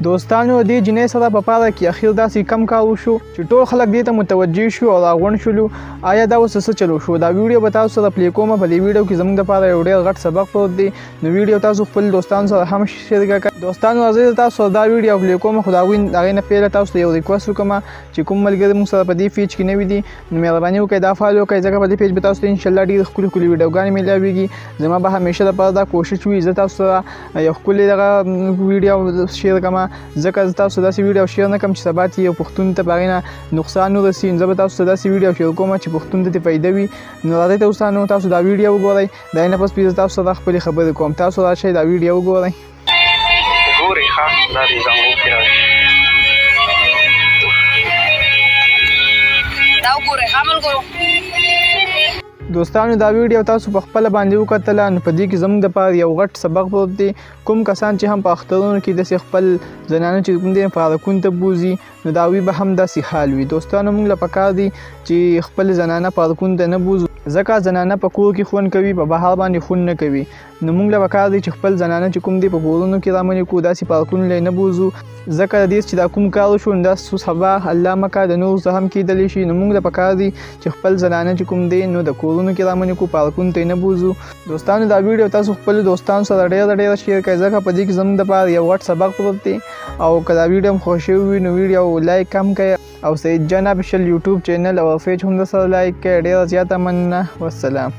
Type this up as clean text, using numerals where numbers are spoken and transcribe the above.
دوستانو دې جنې سره په پاره کې اخیر داسې کم کار وشو چې ټول خلک دې ته متوجه شو او راغونډ شولو. آیا دا اوس څه چلو شو؟ دا ویډیو به تاسو سره پلی کوم. په دې ویډیو کې زموږ دپاره یو ډېر غټ سبق پروت دی. نو ویډیو تاسو خپل دوستانو سره هم شیر کړئ. دوستانو راځئ تاسو سره دا ویډیو پلی کوم، خو د هغې نه پهله تاسو ته یو ریکوست وکړم چې کوم ملګري موږ سره په دې پیج کې نوي دي نو مهرباني وکړئ دا فالو کړئ، ځکه په دې پیج به تاسو ته انشاءالله ډېرې ښکلې ښکلې ویډیوګانې میلاویږي. زما به همیشه دپاره دا کوشش وي زه تاسو سره یو ښکلې دغه ویډیو شیر کړم، ځکه زه تاسو داسې ویډیو شیر نه کړم چې سبا یو پښتون ته په هغې نه نقصان ورسي. نو زه به تاسو ته داسې ویډیو شیر کوم چې پښتون ته فایده وي. نو راځئ دوستانو تاسو دا ویډیو وګورئ. د هغې نه پس زه تاسو سره خپلې خبرې کوم. تاسو راشئ دا ویډیو وګورئ. ګورئ ښه دا د زنګو کې راشي دا وګورئ ښه ملګرو. دوستانو دا ویډیو تاسو په خپله باندې وکتله نو په دې کې زموږ دپاره یو غټ سبق پروت دی. کوم کسان چې هم په اخترونو کې داسې خپل زنانه چې کوم دی پارکونو ته بوځي نو د هغوی به هم داسې حال وي. دوستانو موږ له پکار دی چې خپل زنانه پارکونو ته نه بوځو، ځکه زنانه په کور کې خوند کوي، په بهر باندې خوند نه کوي. نو موږ له پکار دی چې خپل زنانه چې کوم دی په کورونو کې رامنې کړو، داسې پارکونو له نه بوځو، ځکه د دې چې دا کوم کار وشو نو دا سبا الله مکه د نور څه هم کیدلی شي. نو موږ له پکار دی چې خپل زنانه چې کوم دی نو د کورونو کې رامنې کړو، پارکونو ته یې نه بوځو. دوستانو دا ویډیو تاسو خپلو دوستانو سره ډېره شیر کړئ، ځکه په دې کې زموږ دپاره یو غټ سبق پروت دی. او که دا ویډیو هم خوښ شوی وي نو ویډیو لایک هم کړئ او سعید جان افیشل یوټیوب چینل او پیج هم درسره لایک کړئ. ډېره زیاته مننه. والسلام.